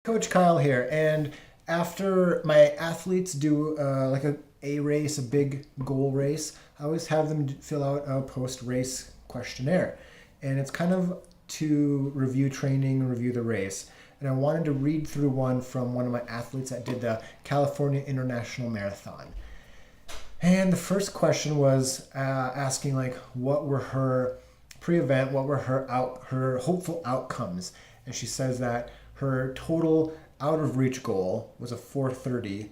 Coach Kyle here, and after my athletes do like a race, a big goal race, I always have them fill out a post-race questionnaire, and it's kind of to review training, review the race. And I wanted to read through one from one of my athletes that did the California International Marathon. And the first question was asking like, what were her pre-event, what were her hopeful outcomes? And she says that her total out of reach goal was a 4:30,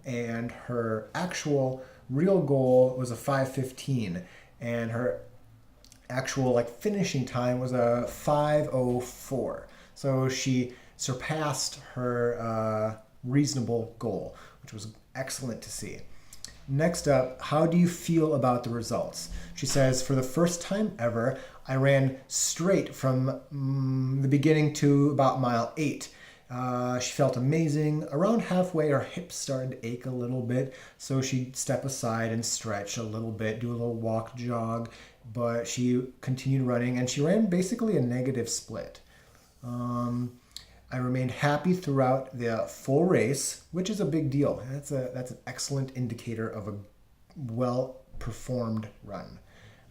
and her actual real goal was a 5:15, and her actual like finishing time was a 5:04. So she surpassed her reasonable goal, which was excellent to see. Next up, how do you feel about the results? She says, for the first time ever, I ran straight from the beginning to about mile 8. She felt amazing. Around halfway, her hips started to ache a little bit, so she'd step aside and stretch a little bit, do a little walk jog, but she continued running, and she ran basically a negative split. I remained happy throughout the full race, which is a big deal. That's an excellent indicator of a well-performed run.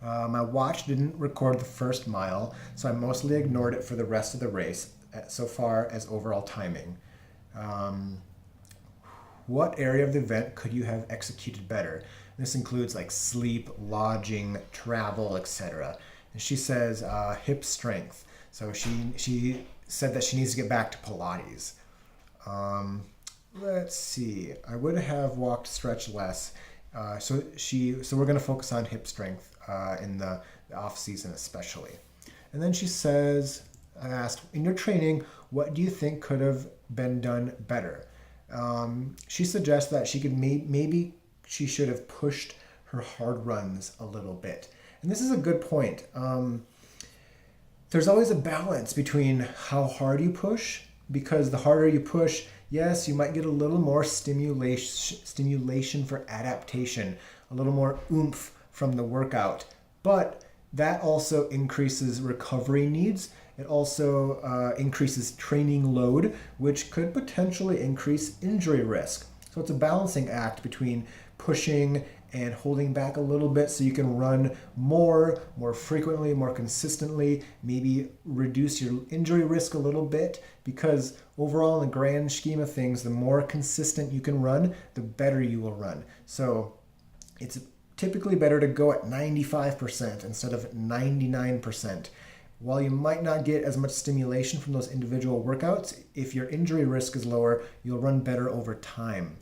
My watch didn't record the first mile, so I mostly ignored it for the rest of the race, so far as overall timing. What area of the event could you have executed better? This includes like sleep, lodging, travel, etc. And she says hip strength. So she said that she needs to get back to Pilates. Let's see. I would have walked, stretched less. So we're going to focus on hip strength in the off season especially. And then she says, I asked, in your training, what do you think could have been done better? She suggests that she could maybe she should have pushed her hard runs a little bit. And this is a good point. There's always a balance between how hard you push, because the harder you push, yes, you might get a little more stimulation for adaptation, a little more oomph from the workout, but that also increases recovery needs. It also increases training load, which could potentially increase injury risk. So it's a balancing act between pushing and holding back a little bit so you can run more frequently, more consistently, maybe reduce your injury risk a little bit, because overall in the grand scheme of things, the more consistent you can run, the better you will run. So it's typically better to go at 95% instead of 99%. While you might not get as much stimulation from those individual workouts, if your injury risk is lower, you'll run better over time.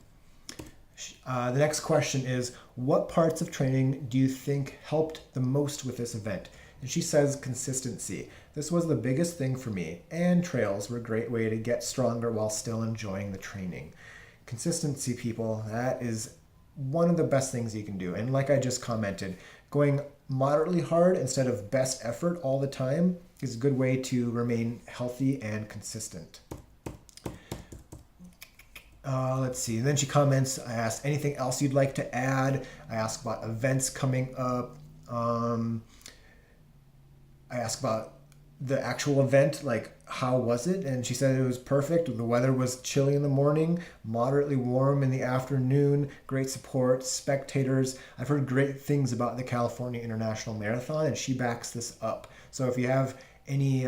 The next question is, what parts of training do you think helped the most with this event? And she says consistency. This was the biggest thing for me, and trails were a great way to get stronger while still enjoying the training. Consistency, people, that is one of the best things you can do. And like I just commented, going moderately hard instead of best effort all the time is a good way to remain healthy and consistent. Let's see. And then she comments, I asked, anything else you'd like to add? I asked about events coming up. I asked about the actual event, like how was it? And she said it was perfect. The weather was chilly in the morning, moderately warm in the afternoon, great support, spectators. I've heard great things about the California International Marathon, and she backs this up. So if you have any,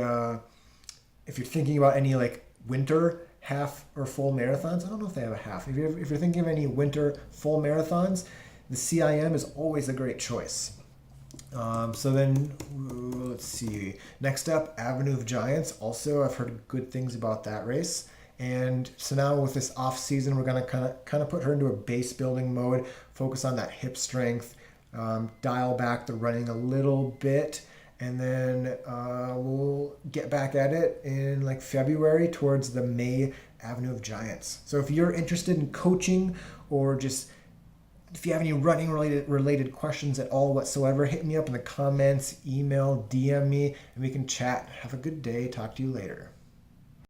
if you're thinking about any like winter half or full marathons, I don't know if they have a half. If you're thinking of any winter full marathons, the CIM is always a great choice. So then, let's see. Next up, Avenue of Giants. Also, I've heard good things about that race. And so now with this off season, we're gonna kind of put her into a base building mode, focus on that hip strength, dial back the running a little bit, and then we'll get back at it in like February towards the May Avenue of Giants. So if you're interested in coaching, or just if you have any running related questions at all whatsoever, hit me up in the comments, email, DM me, and we can chat. Have a good day. Talk to you later.